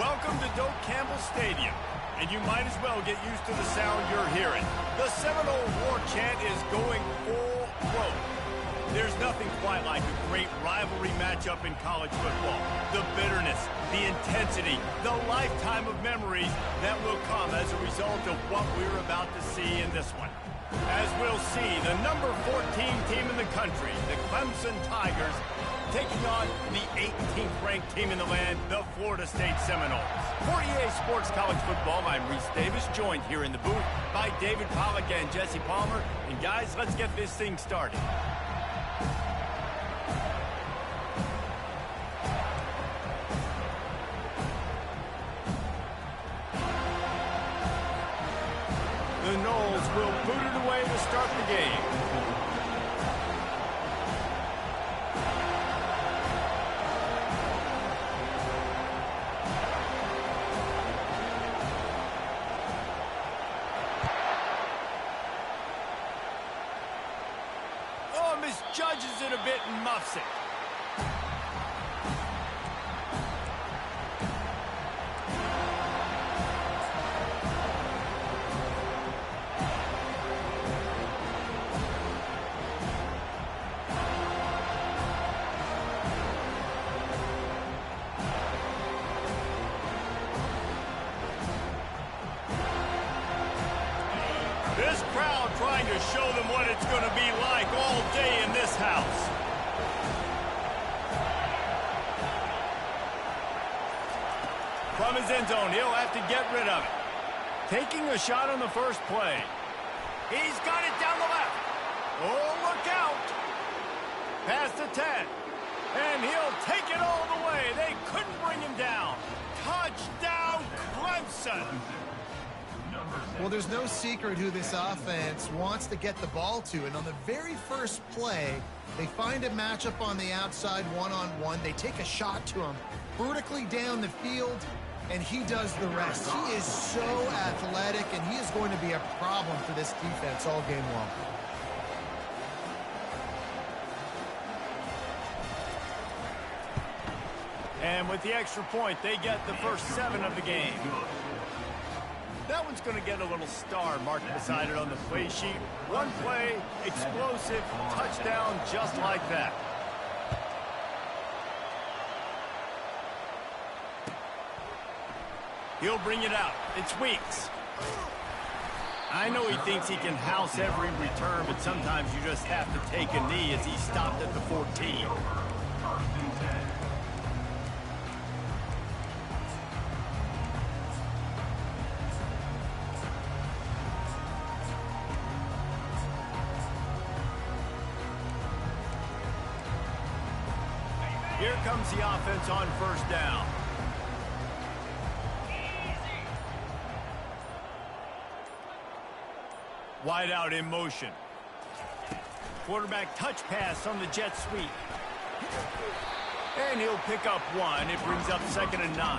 Welcome to Doak Campbell Stadium, and you might as well get used to the sound you're hearing. The Seminole War Chant is going full throat. There's nothing quite like a great rivalry matchup in college football. The bitterness, the intensity, the lifetime of memories that will come as a result of what we're about to see in this one. As we'll see, the number 14 team in the country, the Clemson Tigers, taking on the 18th ranked team in the land, the Florida State Seminoles. For EA Sports College Football, I'm Reese Davis, joined here in the booth by David Pollack and Jesse Palmer. And guys, let's get this thing started. The Noles will boot it away to start the game. Oh, misjudges it a bit and muffs it. This crowd trying to show them what it's going to be like all day in this house. From his end zone, he'll have to get rid of it. Taking a shot on the first play. He's got it down the left. Oh, look out. Past the 10. And he'll take it all the way. They couldn't bring him down. Touchdown, Clemson. Well, there's no secret who this offense wants to get the ball to, and on the very first play, they find a matchup on the outside one-on-one. They take a shot to him vertically down the field, and he does the rest. He is so athletic, and he is going to be a problem for this defense all game long. And with the extra point, they get the first 7 of the game. That one's going to get a little star marked beside it on the play sheet. One play, explosive, touchdown, just like that. He'll bring it out. It's Weeks. I know he thinks he can house every return, but sometimes you just have to take a knee as he stopped at the 14. Here comes the offense on first down. Wide out in motion. Quarterback touch pass on the jet sweep. And he'll pick up 1. It brings up 2nd and 9.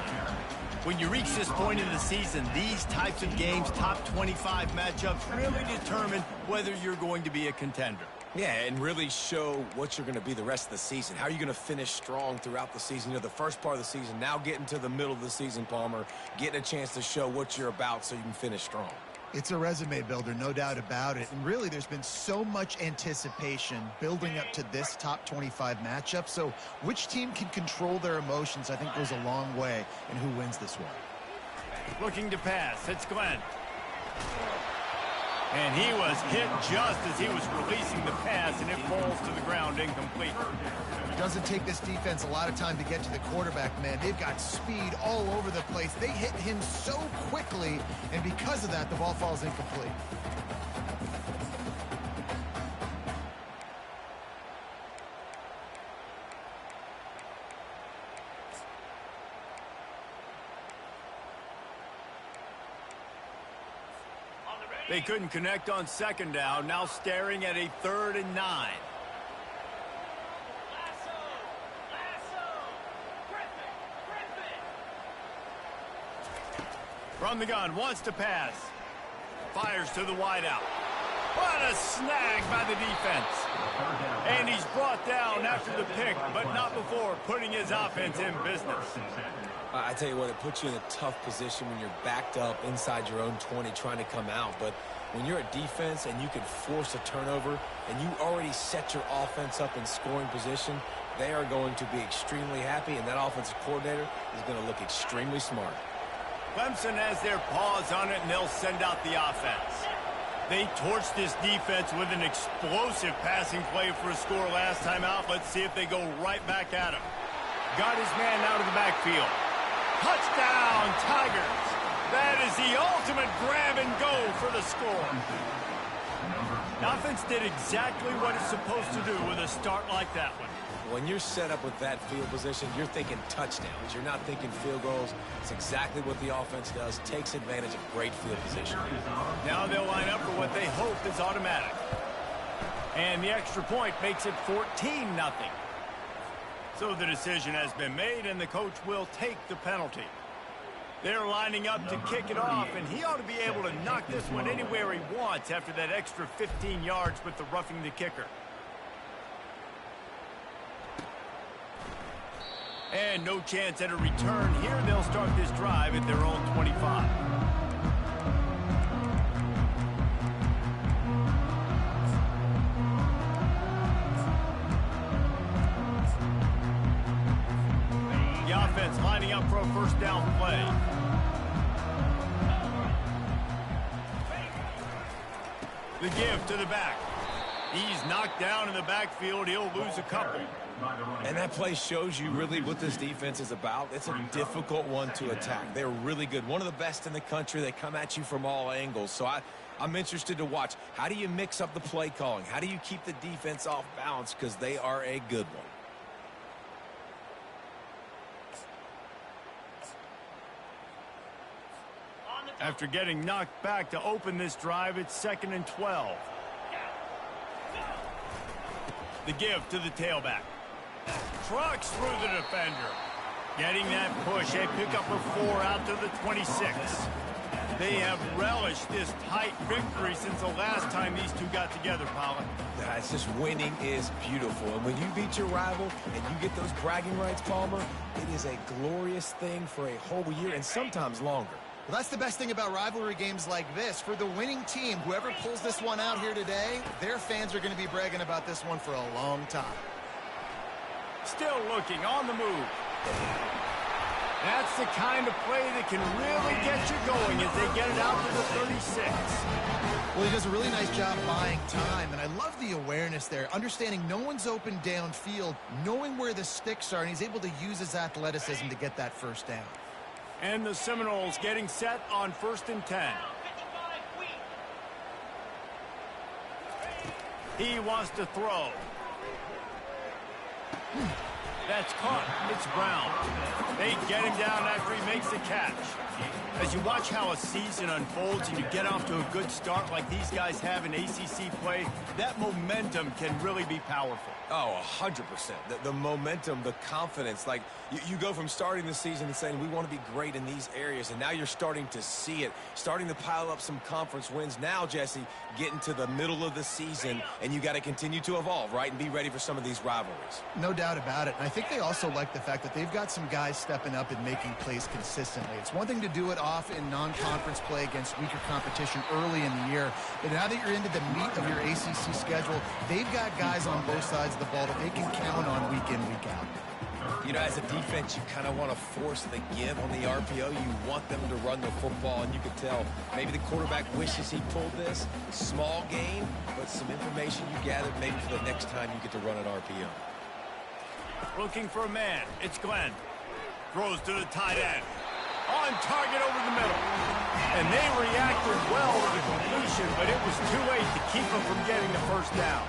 When you reach this point in the season, these types of games, top 25 matchups, really determine whether you're going to be a contender. Yeah, and really show what you're going to be the rest of the season. How are you going to finish strong throughout the season? You know, the first part of the season, now getting to the middle of the season, Palmer, getting a chance to show what you're about so you can finish strong. It's a resume builder, no doubt about it. And really, there's been so much anticipation building up to this top 25 matchup. So which team can control their emotions, I think, goes a long way in who wins this one. Looking to pass. It's Glenn. And he was hit just as he was releasing the pass, and it falls to the ground incomplete. It doesn't take this defense a lot of time to get to the quarterback, man. They've got speed all over the place. They hit him so quickly, and because of that, the ball falls incomplete. They couldn't connect on 2nd down, now staring at a 3rd and 9. From the gun, wants to pass. Fires to the wideout. What a snag by the defense. And he's brought down after the pick, but not before putting his offense in business. I tell you what, it puts you in a tough position when you're backed up inside your own 20 trying to come out. But when you're a defense and you can force a turnover and you already set your offense up in scoring position, they are going to be extremely happy, and that offensive coordinator is going to look extremely smart. Clemson has their paws on it, and they'll send out the offense. They torched this defense with an explosive passing play for a score last time out. Let's see if they go right back at him. Got his man out of the backfield. Touchdown, Tigers. That is the ultimate grab and go for the score. The offense did exactly what it's supposed to do with a start like that one. When you're set up with that field position, you're thinking touchdowns. You're not thinking field goals. It's exactly what the offense does. Takes advantage of great field position. Now they'll line up for what they hope is automatic. And the extra point makes it 14-0. So the decision has been made, and the coach will take the penalty. They're lining up to kick it off, and he ought to be able to knock this one anywhere he wants after that extra 15 yards with the roughing the kicker. And no chance at a return here. They'll start this drive at their own 25. The offense lining up for a first down play. The give to the back. He's knocked down in the backfield. He'll lose a couple. And that play shows you really what this defense is about. It's a difficult one to attack. They're really good. One of the best in the country. They come at you from all angles. So I'm interested to watch. How do you mix up the play calling? How do you keep the defense off balance? Because they are a good one. After getting knocked back to open this drive, it's 2nd and 12. The give to the tailback. Trucks through the defender. Getting that push. A pickup of 4 out to the 26. They have relished this tight victory since the last time these two got together, Pollard. It's just winning is beautiful. And when you beat your rival and you get those bragging rights, Palmer, it is a glorious thing for a whole year and sometimes longer. Well, that's the best thing about rivalry games like this. For the winning team, whoever pulls this one out here today, their fans are going to be bragging about this one for a long time. Still looking on the move. That's the kind of play that can really get you going as they get it out to the 36. Well, he does a really nice job buying time, and I love the awareness there, understanding no one's open downfield, knowing where the sticks are, and he's able to use his athleticism to get that first down. And the Seminoles getting set on 1st and 10. He wants to throw. That's caught. It's Brown. They get him down after he makes the catch. As you watch how a season unfolds and you get off to a good start like these guys have in ACC play, that momentum can really be powerful. Oh, 100%. The momentum, the confidence. Like, you go from starting the season and saying, we want to be great in these areas, and now you're starting to see it, starting to pile up some conference wins. Now, Jesse, getting to the middle of the season, and you got to continue to evolve, right, and be ready for some of these rivalries. No doubt about it. And I think they also like the fact that they've got some guys stepping up and making plays consistently. It's one thing to do it off in non-conference play against weaker competition early in the year, but now that you're into the meat of your ACC schedule, they've got guys on both sides of the ball that they can count on week in, week out. You know, as a defense, you kind of want to force the give on the RPO. You want them to run the football, and you can tell maybe the quarterback wishes he pulled this. Small gain, but some information you gathered maybe for the next time you get to run an RPO. Looking for a man. It's Glenn. Throws to the tight end. On target over the middle. And they reacted well to the completion, but it was too late to keep them from getting the first down.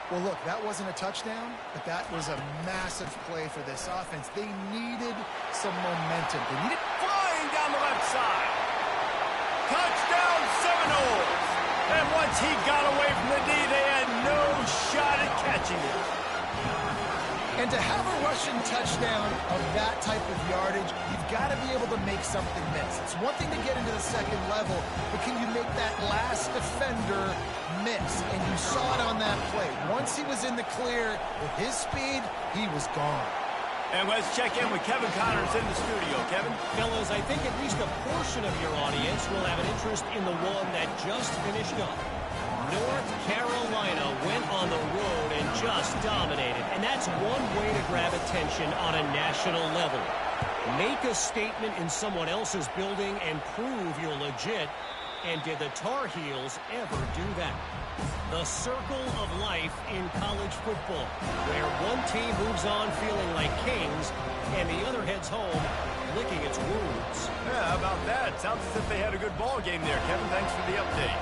Well, look, that wasn't a touchdown, but that was a massive play for this offense. They needed some momentum. They needed flying down the left side. Touchdown Seminoles. And once he got away from the D, they had no shot at catching it. And to have a rushing touchdown of that type of yardage, you've got to be able to make something miss. It's one thing to get into the second level, but can you make that last defender miss? And you saw it on that play. Once he was in the clear, with his speed, he was gone. And let's check in with Kevin Connors in the studio. Kevin? Fellas, I think at least a portion of your audience will have an interest in the one that just finished up. North Carolina went on the road and just dominated. And that's one way to grab attention on a national level. Make a statement in someone else's building and prove you're legit. And did the Tar Heels ever do that? The circle of life in college football, where one team moves on feeling like kings and the other heads home licking its wounds. Yeah, how about that? Sounds as if they had a good ball game there, Kevin. Thanks for the update.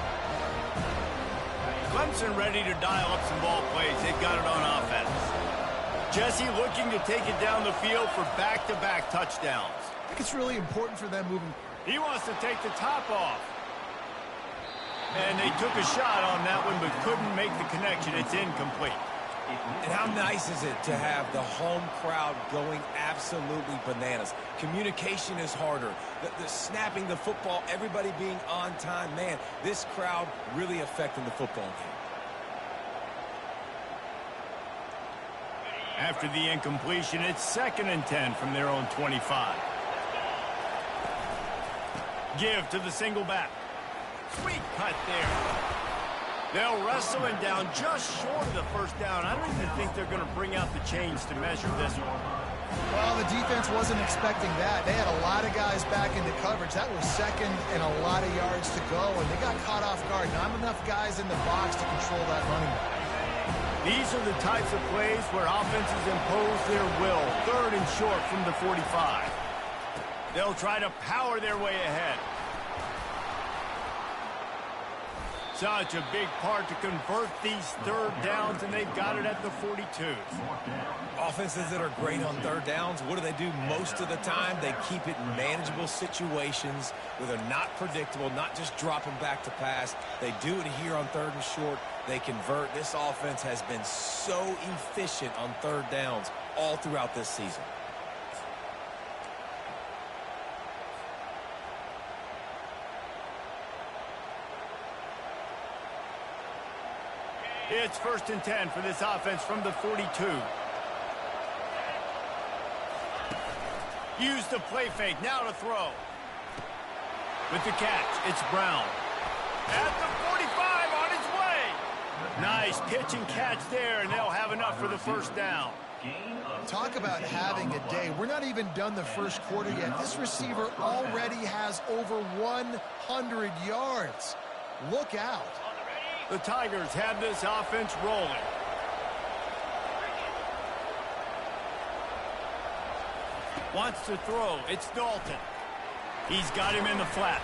Clemson ready to dial up some ball plays. They've got it on offense. Jesse looking to take it down the field for back-to-back touchdowns. I think it's really important for them moving. He wants to take the top off. And they took a shot on that one, but couldn't make the connection. It's incomplete. And how nice is it to have the home crowd going absolutely bananas? Communication is harder. The snapping the football, everybody being on time. Man, this crowd really affecting the football game. After the incompletion, it's 2nd and 10 from their own 25. Give to the single back. Sweet cut there. They'll wrestle him down just short of the first down. I don't even think they're going to bring out the chains to measure this one. Well, the defense wasn't expecting that. They had a lot of guys back into coverage. That was 2nd and a lot of yards to go, and they got caught off guard. Not enough guys in the box to control that running back. These are the types of plays where offenses impose their will. 3rd and short from the 45. They'll try to power their way ahead. Such a big part to convert these 3rd downs, and they've got it at the 42. Offenses that are great on 3rd downs, what do? Most of the time? They keep it in manageable situations where they're not predictable, not just dropping back to pass. They do it here on 3rd and short. They convert. This offense has been so efficient on 3rd downs all throughout this season. It's 1st and 10 for this offense from the 42. Use the play fake. Now to throw. With the catch, it's Brown. At the 45, on his way. Nice pitch and catch there, and they'll have enough for the 1st down. Talk about having a day. We're not even done the 1st quarter yet. This receiver already has over 100 yards. Look out. The Tigers have this offense rolling. Wants to throw. It's Dalton. He's got him in the flat.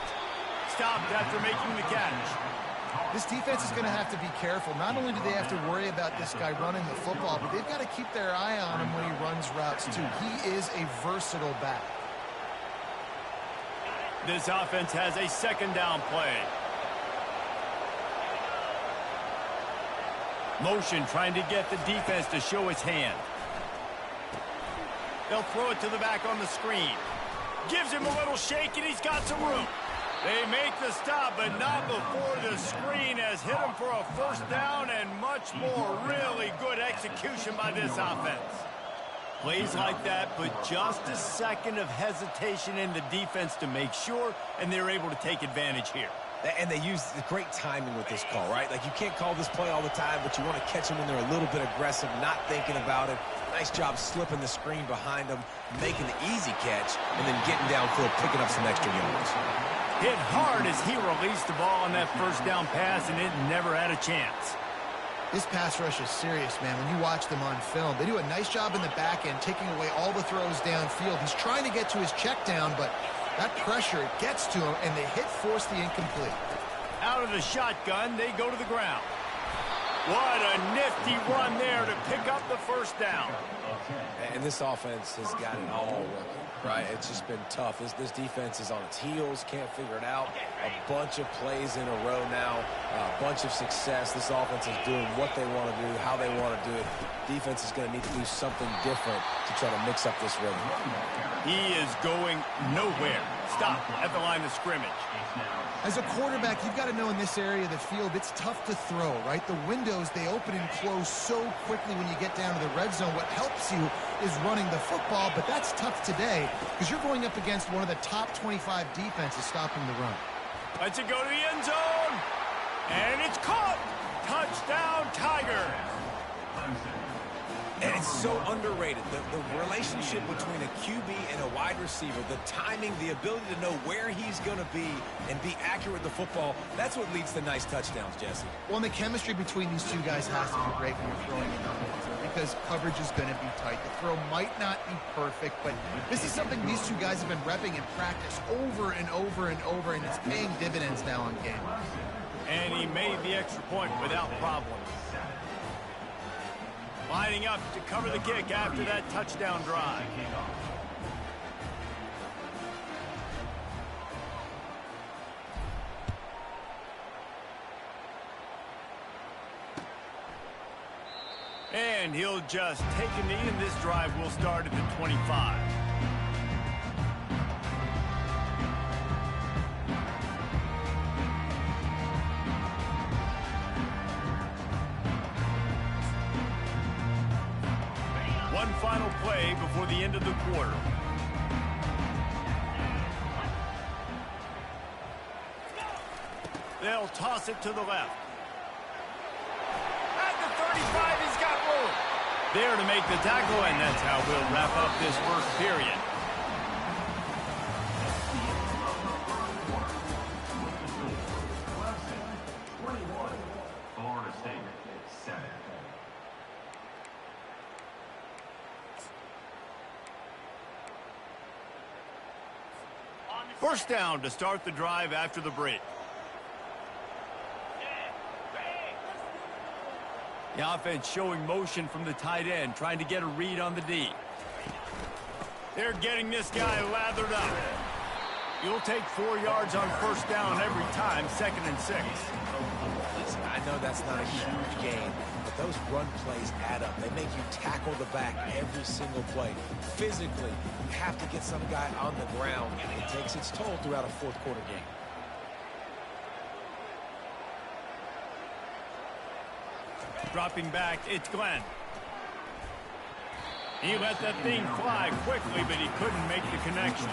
Stopped after making the catch. This defense is going to have to be careful. Not only do they have to worry about this guy running the football, but they've got to keep their eye on him when he runs routes too. He is a versatile back. This offense has a 2nd down play. Motion trying to get the defense to show his hand. They'll throw it to the back on the screen. Gives him a little shake, and he's got some room. They make the stop, but not before the screen has hit him for a 1st down and much more. Really good execution by this offense. Plays like that, but just a second of hesitation in the defense to make sure, and they're able to take advantage here. And they use the great timing with this call, right? Like, you can't call this play all the time, but you want to catch them when they're a little bit aggressive, not thinking about it. Nice job slipping the screen behind them, making the easy catch, and then getting downfield, picking up some extra yards. Hit hard as he released the ball on that 1st down pass, and it never had a chance. This pass rush is serious, man. When you watch them on film, they do a nice job in the back end, taking away all the throws downfield. He's trying to get to his check down, but that pressure gets to him, and they force the incomplete. Out of the shotgun, they go to the ground. What a nifty run there to pick up the 1st down. And this offense has got it all working, right? It's just been tough. This defense is on its heels, can't figure it out. A bunch of plays in a row now, a bunch of success. This offense is doing what they want to do, how they want to do it. Defense is going to need to do something different to try to mix up this rhythm. He is going nowhere. Stop at the line of scrimmage. As a quarterback, you've got to know in this area of the field, it's tough to throw, right? The windows, they open and close so quickly when you get down to the red zone. What helps you is running the football, but that's tough today because you're going up against one of the top 25 defenses stopping the run. Lets it go to the end zone. And it's caught. Touchdown, Tigers. And it's so underrated. The relationship between a QB and a wide receiver, the timing, the ability to know where he's going to be and be accurate with the football, that's what leads to nice touchdowns, Jesse. Well, and the chemistry between these two guys has to be great when you're throwing in the red zone because coverage is going to be tight. The throw might not be perfect, but this is something these two guys have been repping in practice over and over and over, and it's paying dividends now on game. And he made the extra point without problem. Lining up to cover the kick after that touchdown drive. And he'll just take a knee, and this drive will start at the 25. One final play before the end of the quarter. They'll toss it to the left. At the 35, he's got room. There to make the tackle, and that's how we'll wrap up this first period. First down to start the drive after the break. The offense showing motion from the tight end, trying to get a read on the D. They're getting this guy lathered up. You'll take 4 yards on first down every time, 2nd and 6. Listen, I know that's not a huge gain, but those run plays add up. They make you tackle the back every single play. Physically, you have to get some guy on the ground, and it takes its toll throughout a fourth quarter game. Dropping back, it's Glenn. He let that thing fly quickly, but he couldn't make the connection.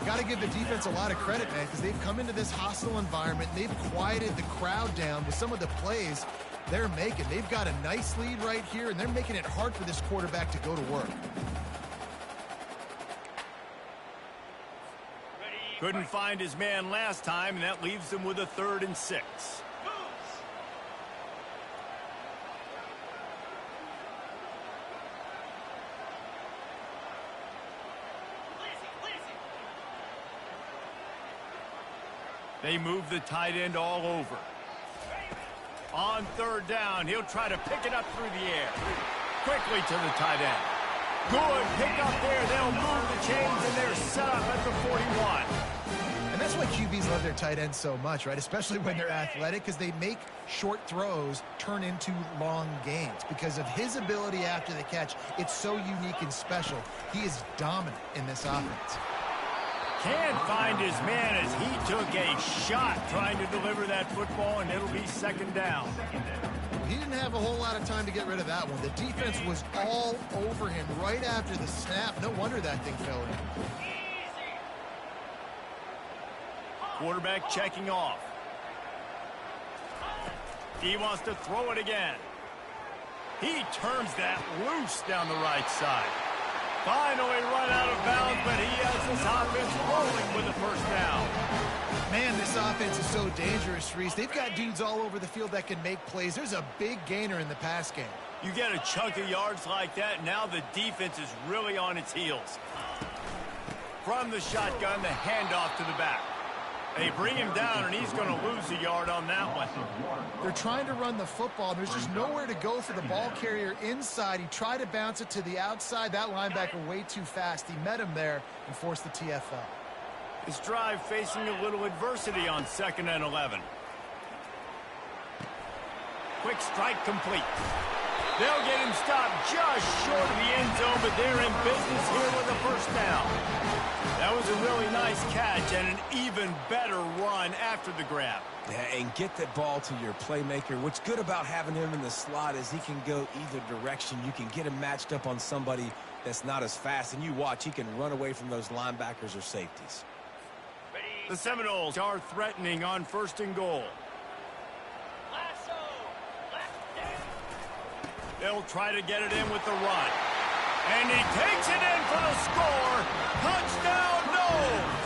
Got to give the defense a lot of credit, man, because they've come into this hostile environment. And they've quieted the crowd down with some of the plays they're making. They've got a nice lead right here, and they're making it hard for this quarterback to go to work. Couldn't find his man last time, and that leaves him with a 3rd and 6. They move the tight end all over. On 3rd down, he'll try to pick it up through the air. Quickly to the tight end. Good pick up there. They'll move the chains, and they're set up at the 41. And that's why QBs love their tight ends so much, right? Especially when they're athletic, because they make short throws turn into long gains. Because of his ability after the catch, it's so unique and special. He is dominant in this offense. Can't find his man as he took a shot trying to deliver that football, and it'll be 2nd down. He didn't have a whole lot of time to get rid of that one. The defense was all over him right after the snap. No wonder that thing fell in. Quarterback checking off. He wants to throw it again. He turns that loose down the right side. Finally run out of bounds, but he has his offense rolling with the first down. Man, this offense is so dangerous, Reese. They've got dudes all over the field that can make plays. There's a big gainer in the pass game. You get a chunk of yards like that, now the defense is really on its heels. From the shotgun, the handoff to the back. They bring him down, and he's going to lose a yard on that one. They're trying to run the football. There's just nowhere to go for the ball carrier inside. He tried to bounce it to the outside. That linebacker way too fast. He met him there and forced the TFL. This drive facing a little adversity on 2nd and 11. Quick strike complete. They'll get him stopped just short of the end zone, but they're in business here with a first down. That was a really nice catch and an even better run after the grab. Yeah, and get the ball to your playmaker. What's good about having him in the slot is he can go either direction. You can get him matched up on somebody that's not as fast, and you watch, he can run away from those linebackers or safeties. The Seminoles are threatening on 1st and goal. They'll try to get it in with the run. And he takes it in for the score. Touchdown, Noles!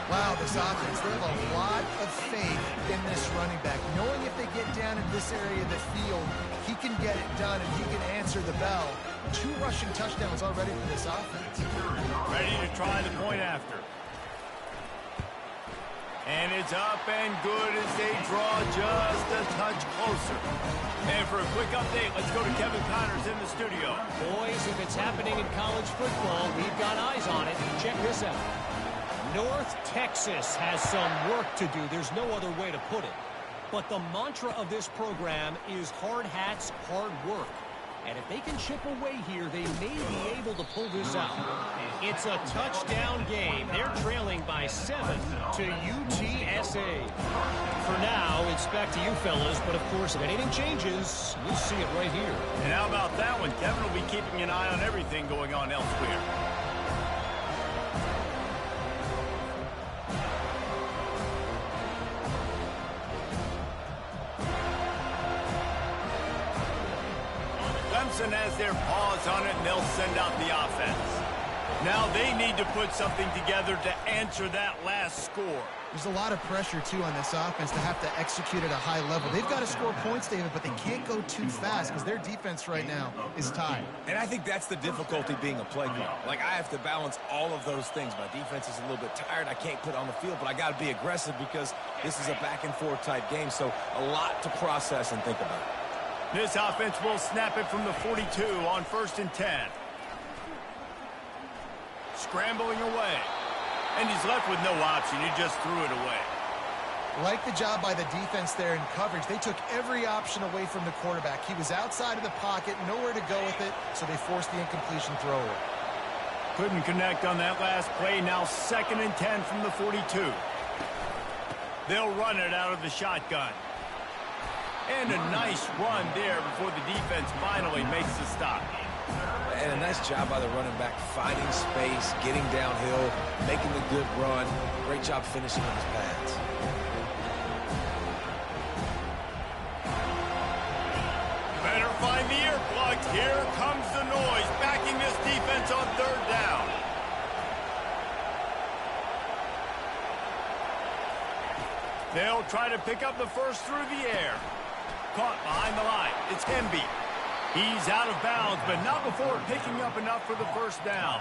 Wow, this offense, they have a lot of faith in this running back. Knowing if they get down in this area of the field, he can get it done and he can answer the bell. 2 rushing touchdowns already for this offense. Ready to try the point after. And it's up and good as they draw just a touch closer. And for a quick update, let's go to Kevin Connors in the studio. Boys, if it's happening in college football, we've got eyes on it. Check this out. North Texas has some work to do. There's no other way to put it. But the mantra of this program is hard hats, hard work. And if they can chip away here, they may be able to pull this out. It's a touchdown game. They're trailing by 7 to UTSA. For now, it's back to you fellas. But, of course, if anything changes, we'll see it right here. And how about that one? Kevin will be keeping an eye on everything going on elsewhere. Clemson has their paws on it, and they'll send out the offense. Now they need to put something together to answer that last score. There's a lot of pressure, too, on this offense to have to execute at a high level. They've got to score points, David, but they can't go too fast because their defense right now is tied. And I think that's the difficulty being a play caller. Like, I have to balance all of those things. My defense is a little bit tired. I can't put on the field, but I got to be aggressive because this is a back-and-forth type game, so a lot to process and think about. This offense will snap it from the 42 on 1st and 10. Scrambling away. And he's left with no option. He just threw it away. Like the job by the defense there in coverage. They took every option away from the quarterback. He was outside of the pocket, nowhere to go with it, so they forced the incompletion throw away. Couldn't connect on that last play. Now 2nd and 10 from the 42. They'll run it out of the shotgun. And a nice run there before the defense finally makes the stop. And a nice job by the running back, finding space, getting downhill, making a good run. Great job finishing on his pads. Better find the earplugs. Here comes the noise, backing this defense on 3rd down. They'll try to pick up the first through the air. Caught behind the line. It's Hemby. He's out of bounds, but not before picking up enough for the first down.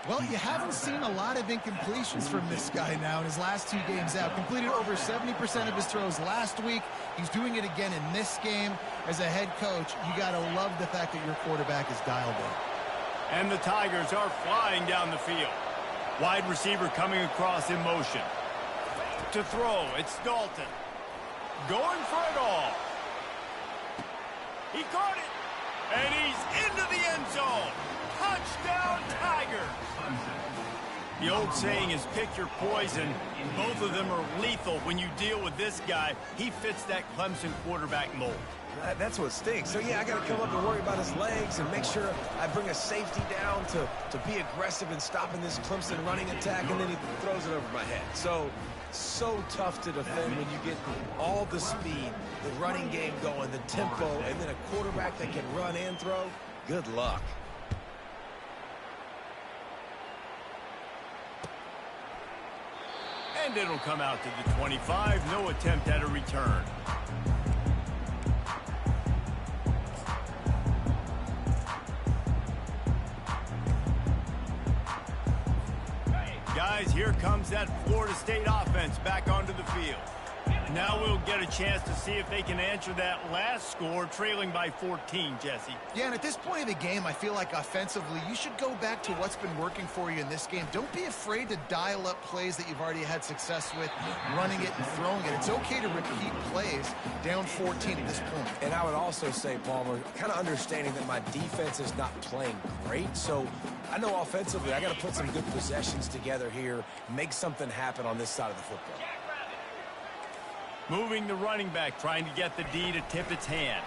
Well, you haven't seen a lot of incompletions from this guy now in his last 2 games out. Completed over 70% of his throws last week. He's doing it again in this game. As a head coach, you got to love the fact that your quarterback is dialed in. And the Tigers are flying down the field. Wide receiver coming across in motion. To throw, it's Dalton. Going for it all. He caught it. And he's into the end zone. Touchdown, Tigers. The old saying is pick your poison. Both of them are lethal when you deal with this guy. He fits that Clemson quarterback mold. That's what stinks. So, yeah, I got to come up and worry about his legs and make sure I bring a safety down to be aggressive in stopping this Clemson running attack, and then he throws it over my head. So tough to defend when you get all the speed, the running game going, the tempo, and then a quarterback that can run and throw. Good luck. And it'll come out to the 25. No attempt at a return. Guys, here comes that Florida State offense back onto the field. Now we'll get a chance to see if they can answer that last score, trailing by 14, Jesse. Yeah, and at this point of the game, I feel like offensively, you should go back to what's been working for you in this game. Don't be afraid to dial up plays that you've already had success with, running it and throwing it. It's okay to repeat plays down 14 at this point. And I would also say, Palmer, kind of understanding that my defense is not playing great, so I know offensively I got to put some good possessions together here, make something happen on this side of the football. Moving the running back, trying to get the D to tip its hand.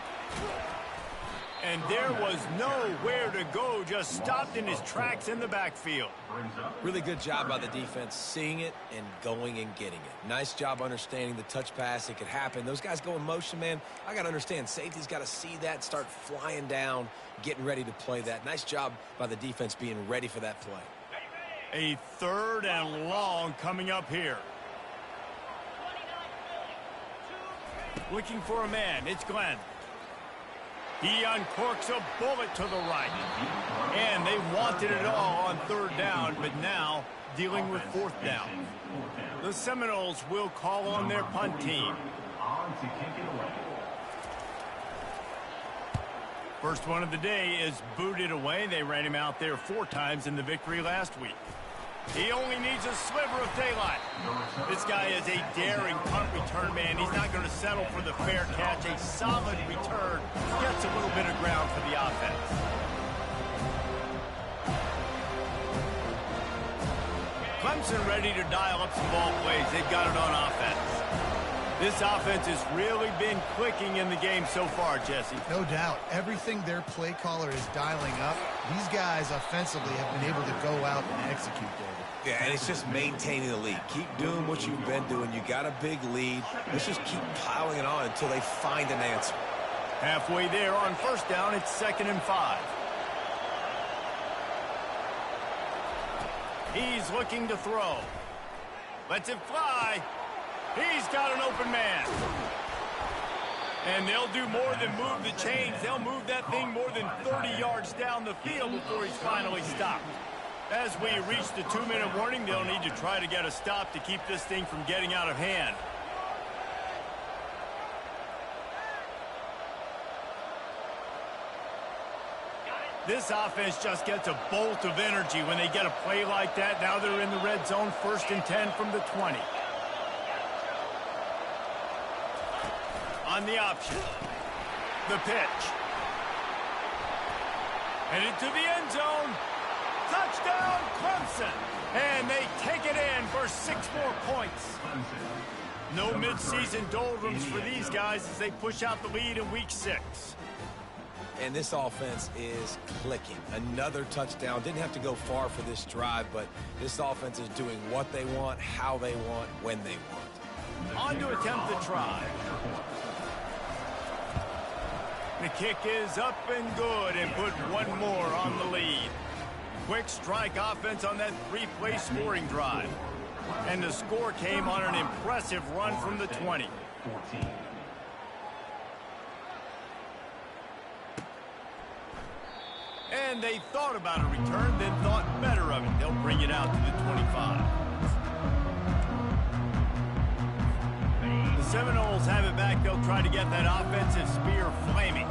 And there was nowhere to go, just stopped in his tracks in the backfield. Really good job by the defense, seeing it and going and getting it. Nice job understanding the touch pass. It could happen. Those guys go in motion, man. I got to understand, safety's got to see that, start flying down, getting ready to play that. Nice job by the defense being ready for that play. A 3rd and long coming up here. Looking for a man. It's Glenn. He uncorks a bullet to the right. And they wanted it all on 3rd down, but now dealing with 4th down. The Seminoles will call on their punt team. First one of the day is booted away. They ran him out there 4 times in the victory last week. He only needs a sliver of daylight. This guy is a daring punt return man. He's not going to settle for the fair catch. A solid return gets a little bit of ground for the offense. Clemson ready to dial up some ball plays. They've got it on offense. This offense has really been clicking in the game so far, Jesse. No doubt. Everything their play caller is dialing up, these guys offensively have been able to go out and execute, David. Yeah, and it's just maintaining the lead. Keep doing what you've been doing. You got a big lead. Let's just keep piling it on until they find an answer. Halfway there on 1st down, it's 2nd and 5. He's looking to throw. Lets it fly. He's got an open man. And they'll do more than move the chains. They'll move that thing more than 30 yards down the field before he's finally stopped. As we reach the 2-minute warning, they'll need to try to get a stop to keep this thing from getting out of hand. This offense just gets a bolt of energy when they get a play like that. Now they're in the red zone, 1st and 10 from the 20. On the option. The pitch. And into the end zone. Touchdown, Clemson. And they take it in for 6 more points. No midseason doldrums for these guys as they push out the lead in week 6. And this offense is clicking. Another touchdown. Didn't have to go far for this drive, but this offense is doing what they want, how they want, when they want. On to attempt the try. The kick is up and good and put 1 more on the lead. Quick strike offense on that 3-play scoring drive. And the score came on an impressive run from the 20. And they thought about a return, then thought better of it. They'll bring it out to the 25. The Seminoles have it back. They'll try to get that offensive spear flaming.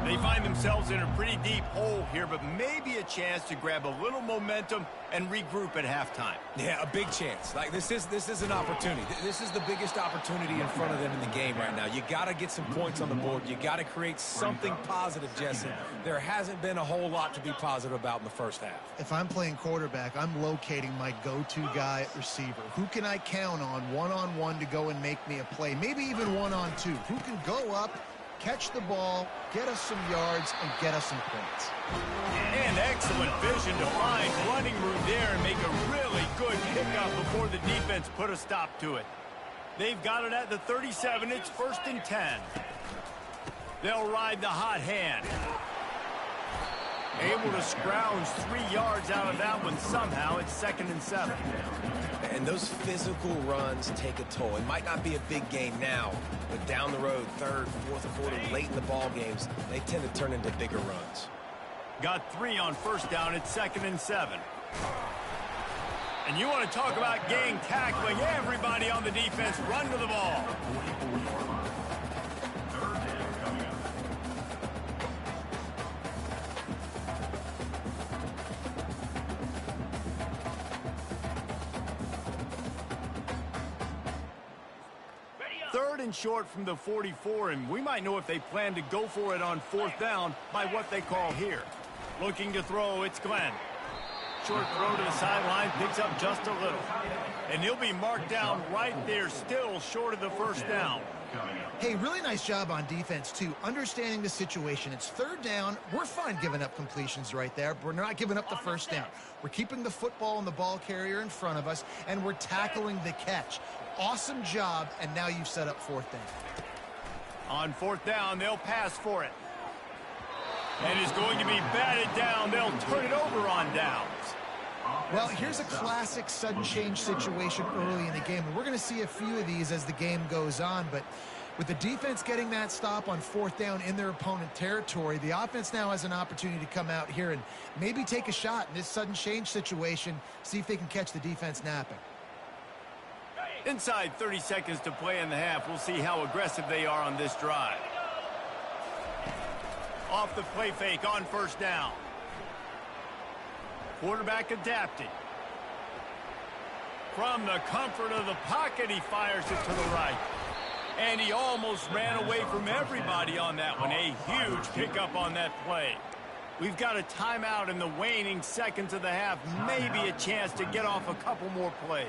They find themselves in a pretty deep hole here, but maybe a chance to grab a little momentum and regroup at halftime. Yeah, a big chance. Like this is an opportunity. This is the biggest opportunity in front of them in the game right now. You got to get some points on the board. You got to create something positive, Jesse. There hasn't been a whole lot to be positive about in the first half. If I'm playing quarterback, I'm locating my go-to guy at receiver. Who can I count on one-on-one to go and make me a play? Maybe even one-on-two. Who can go up, catch the ball, get us some yards, and get us some points. And excellent vision to find running room there and make a really good pickup before the defense put a stop to it. They've got it at the 37. It's 1st and 10. They'll ride the hot hand. Able to scrounge 3 yards out of that one somehow. It's 2nd and 7. And those physical runs take a toll. It might not be a big game now, but down the road, 3rd, 4th quarter, late in the ball games, they tend to turn into bigger runs. Got 3 on 1st down. It's 2nd and 7. And you want to talk about gang tackling. Everybody on the defense run to the ball. Third and short from the 44, and we might know if they plan to go for it on fourth down by what they call here. Looking to throw, it's Glenn. Short throw to the sideline, picks up just a little. And he'll be marked down right there, still short of the first down. Hey, really nice job on defense, too. Understanding the situation. It's third down. We're fine giving up completions right there. But we're not giving up the first down. We're keeping the football and the ball carrier in front of us, and we're tackling the catch. Awesome job, and now you've set up fourth down. On fourth down, they'll pass for it. And it's going to be batted down. They'll turn it over on downs. Well, here's a classic sudden change situation early in the game. And we're going to see a few of these as the game goes on. But with the defense getting that stop on fourth down in their opponent territory, the offense now has an opportunity to come out here and maybe take a shot in this sudden change situation, see if they can catch the defense napping. Inside 30 seconds to play in the half. We'll see how aggressive they are on this drive. Off the play fake on first down. Quarterback adapting. From the comfort of the pocket, he fires it to the right. And he almost ran away from everybody on that one. A huge pickup on that play. We've got a timeout in the waning seconds of the half. Maybe a chance to get off a couple more plays.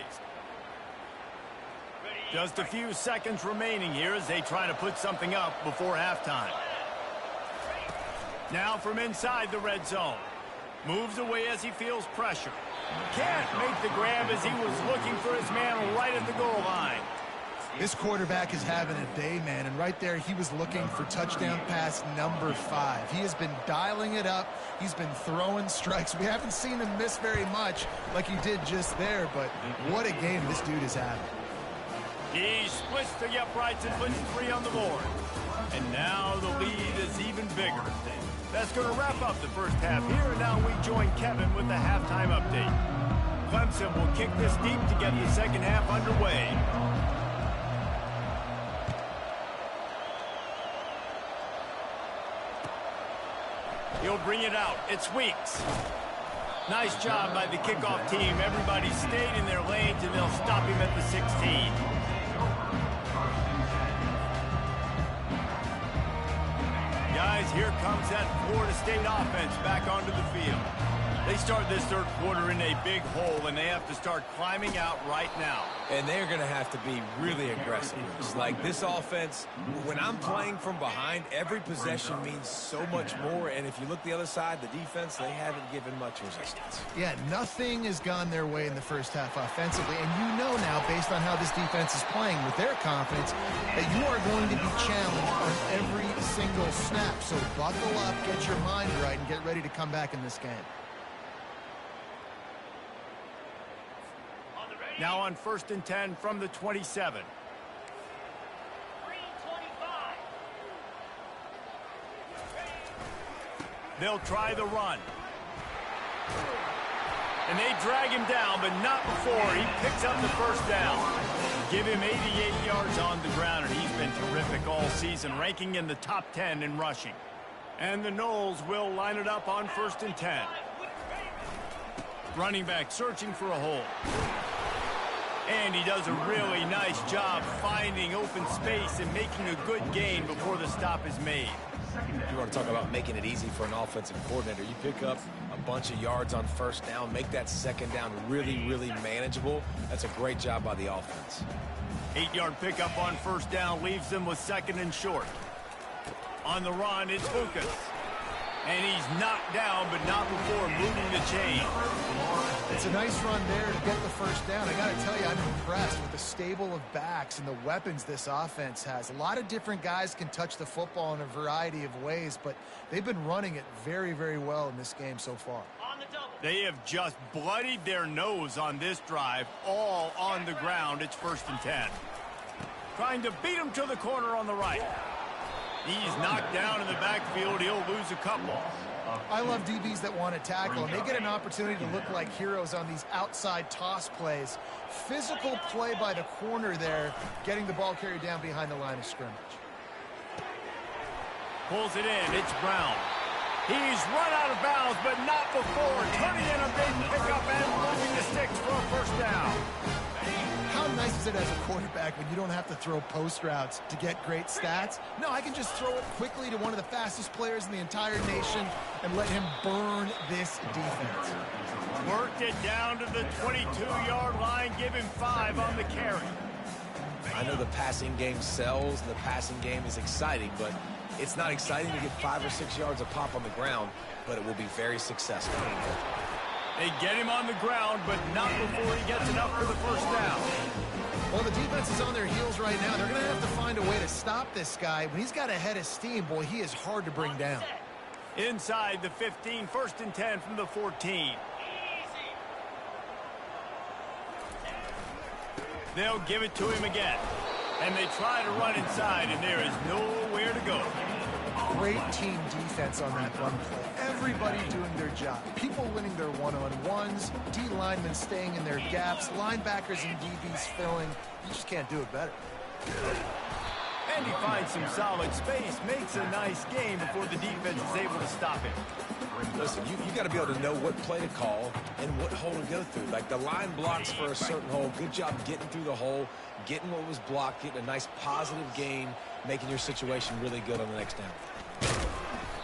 Just a few seconds remaining here as they try to put something up before halftime. Now from inside the red zone. Moves away as he feels pressure. Can't make the grab as he was looking for his man right at the goal line. This quarterback is having a day, man, and right there he was looking for touchdown pass number 5. He has been dialing it up. He's been throwing strikes. We haven't seen him miss very much like he did just there, but what a game this dude is having. He splits the uprights and puts 3 on the board. And now the lead is even bigger. That's going to wrap up the first half here, and now we join Kevin with the halftime update. Clemson will kick this deep to get the second half underway. He'll bring it out. It's Weeks. Nice job by the kickoff team. Everybody stayed in their lanes, and they'll stop him at the 16. Guys, here comes that Florida State offense back onto the field. They start this third quarter in a big hole, and they have to start climbing out right now. And they're going to have to be really aggressive. It's like this offense, when I'm playing from behind, every possession means so much more. And if you look the other side, the defense, they haven't given much resistance. Yeah, nothing has gone their way in the first half offensively. And you know now, based on how this defense is playing with their confidence, that you are going to be challenged on every single snap. So buckle up, get your mind right, and get ready to come back in this game. Now on 1st and 10 from the 27. They'll try the run. And they drag him down, but not before he picks up the first down. Give him 88 yards on the ground, and he's been terrific all season, ranking in the top 10 in rushing. And the Noles will line it up on 1st and 10. Running back searching for a hole. And he does a really nice job finding open space and making a good gain before the stop is made. You want to talk about making it easy for an offensive coordinator. You pick up a bunch of yards on first down, make that second down really, really manageable. That's a great job by the offense. 8-yard pickup on first down leaves them with 2nd and short. On the run, it's Lucas. And he's knocked down, but not before moving the chain. It's a nice run there to get the first down. I got to tell you, I'm impressed with the stable of backs and the weapons this offense has. A lot of different guys can touch the football in a variety of ways, but they've been running it very, very well in this game so far. They have just bloodied their nose on this drive, all on the ground. It's 1st and 10. Trying to beat him to the corner on the right. He's knocked down in the backfield. He'll lose a couple. I love DBs that want to tackle, and they get an opportunity to look like heroes on these outside toss plays. Physical play by the corner there, getting the ball carried down behind the line of scrimmage. Pulls it in. It's Brown. He's run out of bounds, but not before turning in a big pickup and moving the sticks for a first down. How nice is it as a quarterback when you don't have to throw post routes to get great stats? No, I can just throw it quickly to one of the fastest players in the entire nation and let him burn this defense. Worked it down to the 22-yard line. Give him 5 on the carry. I know the passing game sells and the passing game is exciting, but it's not exciting to get 5 or 6 yards of pop on the ground, but it will be very successful. They get him on the ground, but not before he gets enough for the first down. Well, the defense is on their heels right now. They're going to have to find a way to stop this guy. When he's got a head of steam, boy, he is hard to bring down. Inside the 15, 1st and 10 from the 14. They'll give it to him again. And they try to run inside, and there is nowhere to go. Great team defense on that run play. Everybody doing their job. People winning their one-on-ones, D linemen staying in their gaps, linebackers and DBs filling. You just can't do it better. And he finds some solid space, makes a nice game before the defense is able to stop him. Listen, you got to be able to know what play to call and what hole to go through. Like the line blocks for a certain hole. Good job getting through the hole, getting what was blocked, getting a nice positive gain, making your situation really good on the next down.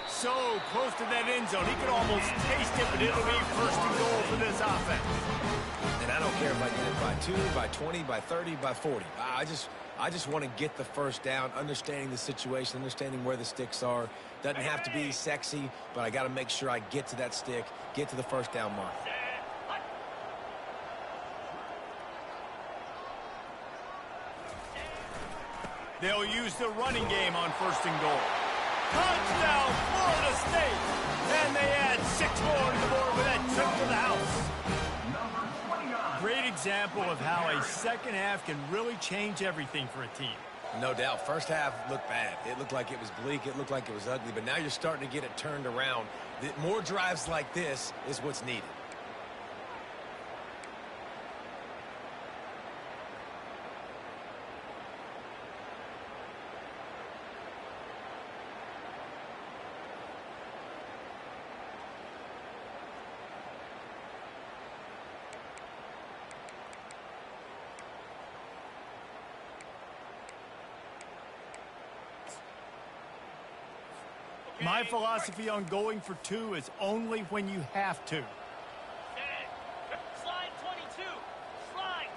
So close to that end zone. He could almost taste it, but it'll be 1st and goal for this offense. And I don't care if I get it by 2, by 20, by 30, by 40. I just want to get the first down, understanding the situation, understanding where the sticks are. Doesn't have to be sexy, but I got to make sure I get to that stick, get to the first down mark. They'll use the running game on 1st and goal. Touchdown, Florida State! And they add 6 more to the board with that trip to the house. Great example of how a second half can really change everything for a team. No doubt. First half looked bad. It looked like it was bleak. It looked like it was ugly. But now you're starting to get it turned around. More drives like this is what's needed. My philosophy on going for 2 is only when you have to. Slide 22. Slide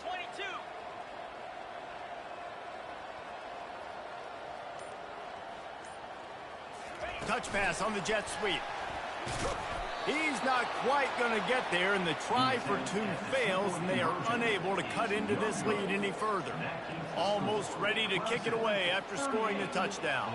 22. Touch pass on the jet sweep. He's not quite going to get there, and the try for 2 fails, and they are unable to cut into this lead any further. Almost ready to kick it away after scoring the touchdown.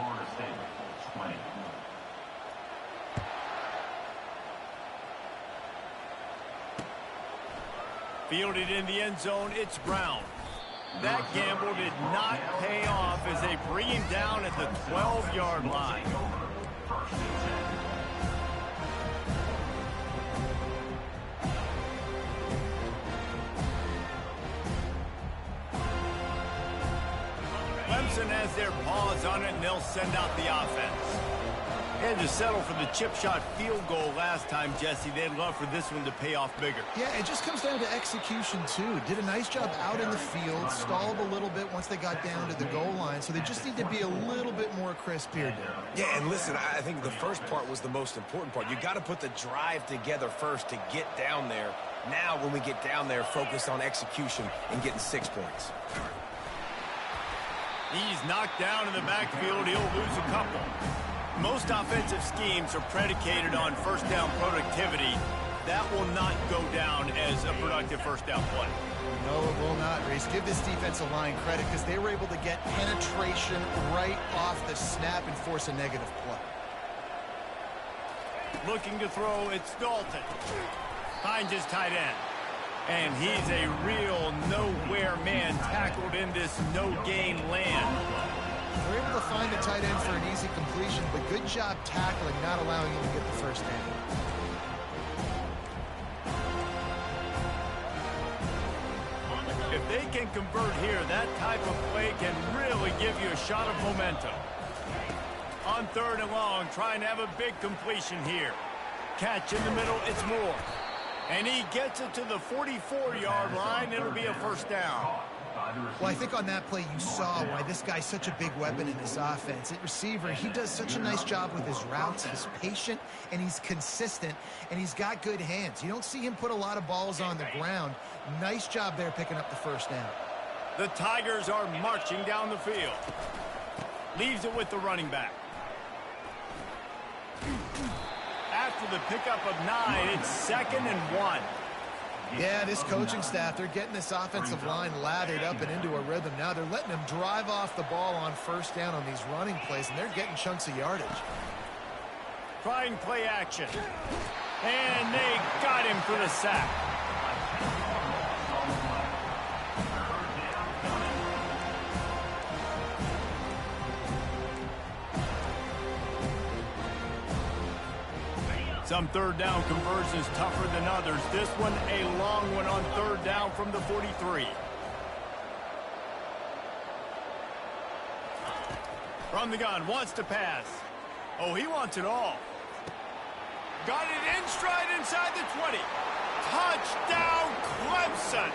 Fielded in the end zone, it's Brown. That gamble did not pay off as they bring him down at the 12-yard line. Clemson has their paws on it, and they'll send out the offense. Had to settle for the chip shot field goal last time, Jesse. They'd love for this one to pay off bigger. Yeah, it just comes down to execution, too. Did a nice job out in the field, stalled a little bit once they got down to the goal line, so they just need to be a little bit more crisp here. Yeah, and listen, I think the first part was the most important part. You got to put the drive together first to get down there. Now, when we get down there, focus on execution and getting 6 points. He's knocked down in the backfield. He'll lose a couple. Most offensive schemes are predicated on first down productivity. That will not go down as a productive first down play. No, it will not, Reese. Give this defensive line credit because they were able to get penetration right off the snap and force a negative play. Looking to throw, it's Dalton. Finds his tight end. And he's a real nowhere man tackled in this no-gain land. They're able to find the tight end for an easy completion, but good job tackling, not allowing him to get the first down. If they can convert here, that type of play can really give you a shot of momentum. On 3rd and long, trying to have a big completion here. Catch in the middle, it's Moore. And he gets it to the 44-yard line. It'll be a first down. Well, I think on that play you saw why this guy's such a big weapon in this offense. At receiver, he does such a nice job with his routes. He's patient, and he's consistent, and he's got good hands. You don't see him put a lot of balls on the ground. Nice job there picking up the first down. The Tigers are marching down the field. Leaves it with the running back. After the pickup of 9, it's 2nd and 1. Yeah, this coaching staff, they're getting this offensive line lathered up and into a rhythm. Now they're letting them drive off the ball on first down on these running plays, and they're getting chunks of yardage. Trying play action. And they got him for the sack. Some 3rd down conversions tougher than others. This one a long one on 3rd down from the 43. From the gun, wants to pass. Oh, he wants it all. Got it in stride inside the 20. Touchdown, Clemson.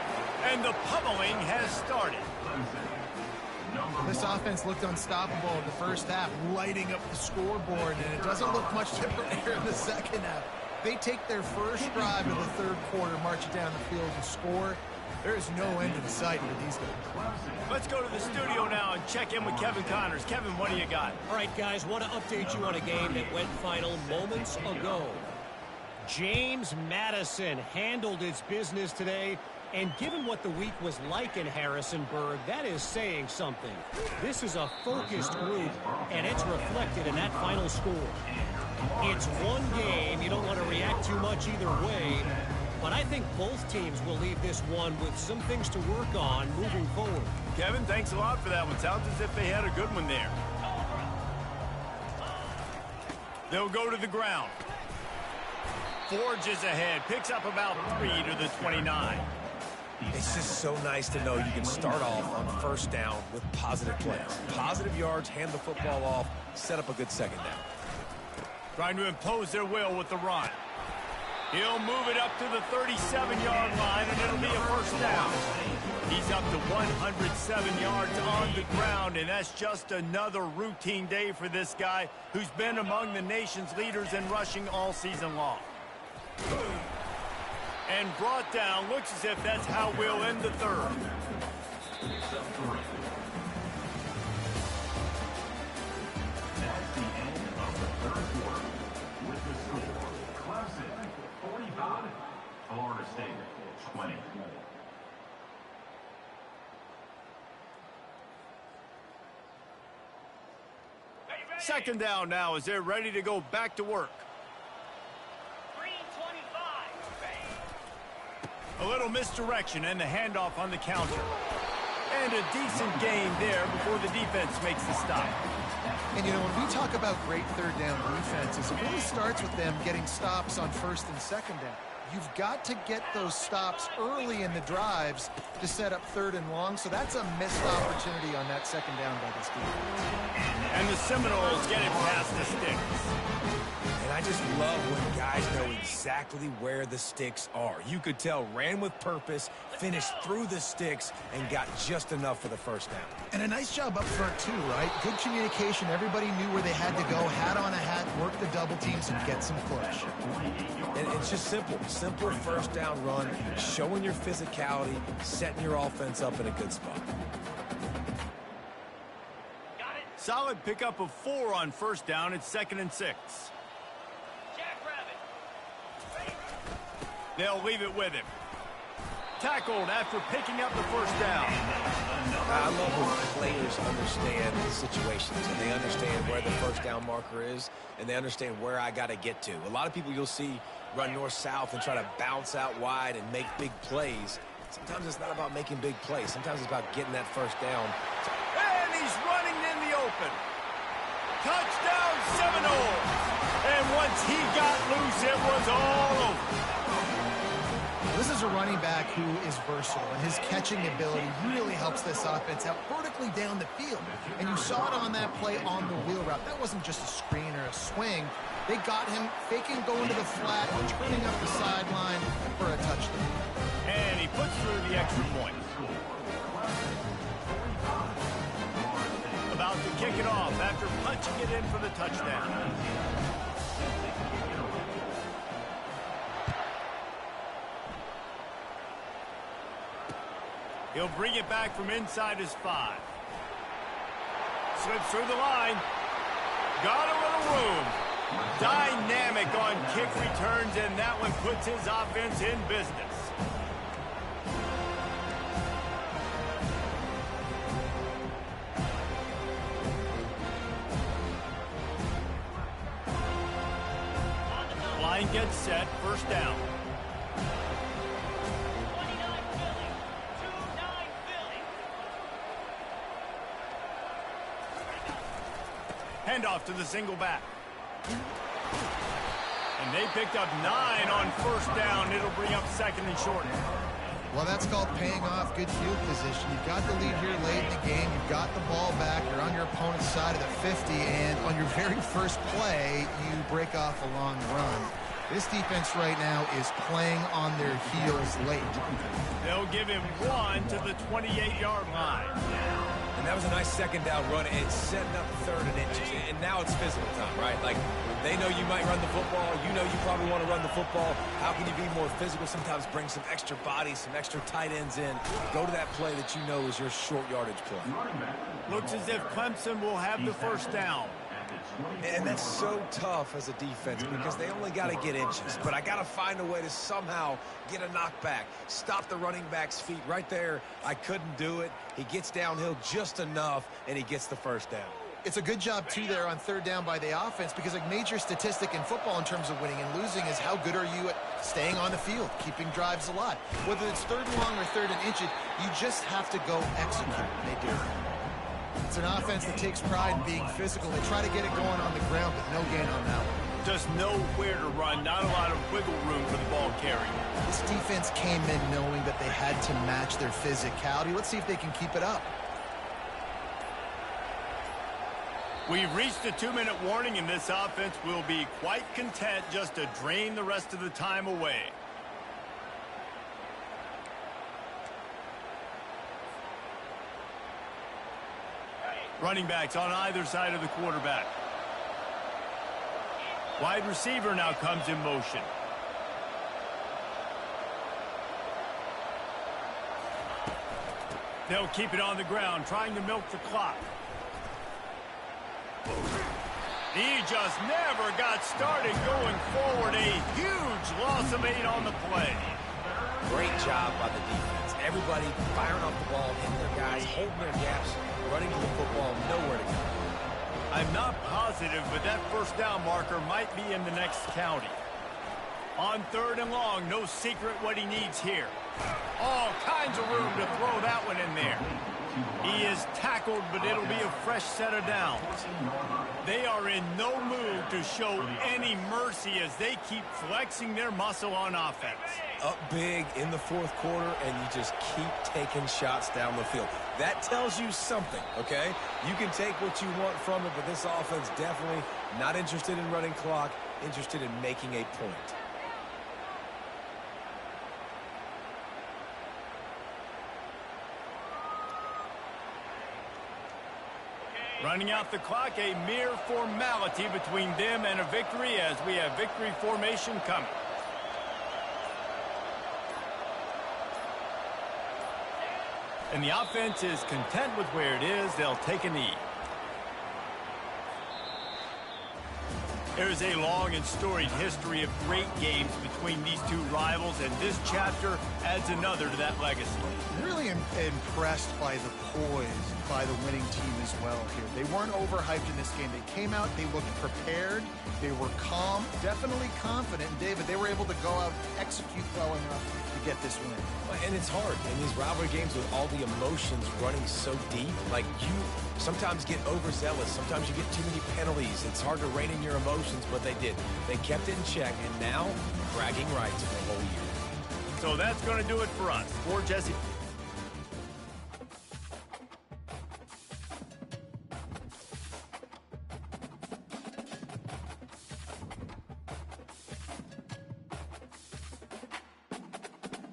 And the pummeling has started. This offense looked unstoppable in the first half, lighting up the scoreboard, and it doesn't look much different here in the second half. They take their first drive of the 3rd quarter, march it down the field, and score. There is no end in sight for these guys. Let's go to the studio now and check in with Kevin Connors. Kevin, what do you got? All right, guys, want to update you on a game that went final moments ago. James Madison handled its business today. And given what the week was like in Harrisonburg, that is saying something. This is a focused group, and it's reflected in that final score. It's one game. You don't want to react too much either way. But I think both teams will leave this one with some things to work on moving forward. Kevin, thanks a lot for that one. Sounds as if they had a good one there. They'll go to the ground. Forges ahead. Picks up about 3 to the 29. It's just so nice to know you can start off on 1st down with positive plays. Positive yards, hand the football off, set up a good 2nd down. Trying to impose their will with the run. He'll move it up to the 37-yard line, and it'll be a first down. He's up to 107 yards on the ground, and that's just another routine day for this guy who's been among the nation's leaders in rushing all season long. And brought down. Looks as if that's how we'll end the 3rd. That's the end of the 3rd quarter. With the score, Clemson 45, Florida State 20. Second down now as they're ready to go back to work. A little misdirection and the handoff on the counter. And a decent gain there before the defense makes the stop. And, you know, when we talk about great 3rd down defenses, it really starts with them getting stops on 1st and 2nd down. You've got to get those stops early in the drives to set up 3rd and long, so that's a missed opportunity on that 2nd down by this defense. And the Seminoles get it past the sticks. And I just love when guys know exactly where the sticks are. You could tell ran with purpose, finished through the sticks, and got just enough for the first down. And a nice job up front, too, right? Good communication. Everybody knew where they had to go, hat on a hat, work the double teams, and get some push. And it's just simple. Simple first down run, showing your physicality, setting your offense up in a good spot. Solid pickup of 4 on first down. It's 2nd and 6. They'll leave it with him. Tackled after picking up the first down. I love when players understand the situations and they understand where the first down marker is and they understand where I got to get to. A lot of people you'll see run north-south and try to bounce out wide and make big plays. Sometimes it's not about making big plays. Sometimes it's about getting that first down. And he's running in the open. happen. Touchdown Seminoles! And once he got loose, it was all over. This is a running back who is versatile, and his catching ability really helps this offense out vertically down the field. And you saw it on that play on the wheel route. That wasn't just a screen or a swing. They got him faking going to the flat, turning up the sideline for a touchdown. And he puts through the extra point. About to kick it off after punching it in for the touchdown. He'll bring it back from inside his 5. Slips through the line. Got a little room. Dynamic on kick returns, and that one puts his offense in business. Line gets set, first down. Handoff to the single back. And they picked up 9 on first down. It'll bring up second and short. Well, that's called paying off good field position. You've got the lead here late in the game. You've got the ball back. You're on your opponent's side of the 50. And on your very first play, you break off a long run. This defense right now is playing on their heels late. They'll give him 1 to the 28-yard line. And that was a nice second down run. It's setting up third and inches. And now it's physical time, right? Like, they know you might run the football. You know you probably want to run the football. How can you be more physical? Sometimes bring some extra bodies, some extra tight ends in. Go to that play that you know is your short yardage play. Looks as if Clemson will have the first down. And that's so tough as a defense because they only got to get inches. But I got to find a way to somehow get a knockback, stop the running back's feet. Right there, I couldn't do it. He gets downhill just enough, and he gets the first down. It's a good job, too, there on third down by the offense because a major statistic in football in terms of winning and losing is how good are you at staying on the field, keeping drives alive. Whether it's third and long or third and inches, you just have to go execute, and they do. It's an offense that takes pride in being physical. They try to get it going on the ground, but no gain on that one. Just nowhere to run, not a lot of wiggle room for the ball carrier. This defense came in knowing that they had to match their physicality. Let's see if they can keep it up. We've reached a 2-minute warning, and this offense will be quite content just to drain the rest of the time away. Running backs on either side of the quarterback. Wide receiver now comes in motion. They'll keep it on the ground, trying to milk the clock. He just never got started going forward. A huge loss of 8 on the play. Great job by the defense. Everybody firing off the ball, hitting their guys, holding their gaps, running to the football, nowhere to go. I'm not positive, but that first down marker might be in the next county. On third and long, no secret what he needs here. All kinds of room to throw that one in there. He is tackled, but it'll be a fresh set of downs. They are in no mood to show any mercy as they keep flexing their muscle on offense. Up big in the fourth quarter, and you just keep taking shots down the field. That tells you something, okay? You can take what you want from it, but this offense definitely not interested in running clock, interested in making a point. Running out the clock, a mere formality between them and a victory as we have victory formation coming. And the offense is content with where it is. They'll take a knee. There's a long and storied history of great games between these two rivals, and this chapter adds another to that legacy. Really impressed by the poise by the winning team as well here. They weren't overhyped in this game. They came out, they looked prepared, they were calm, definitely confident. And David, they were able to go out and execute well enough to get this win. And it's hard in these rivalry games with all the emotions running so deep. Like, you sometimes get overzealous. Sometimes you get too many penalties. It's hard to rein in your emotions, but they did. They kept it in check, and now bragging rights for a whole year. So that's going to do it for us. For Jesse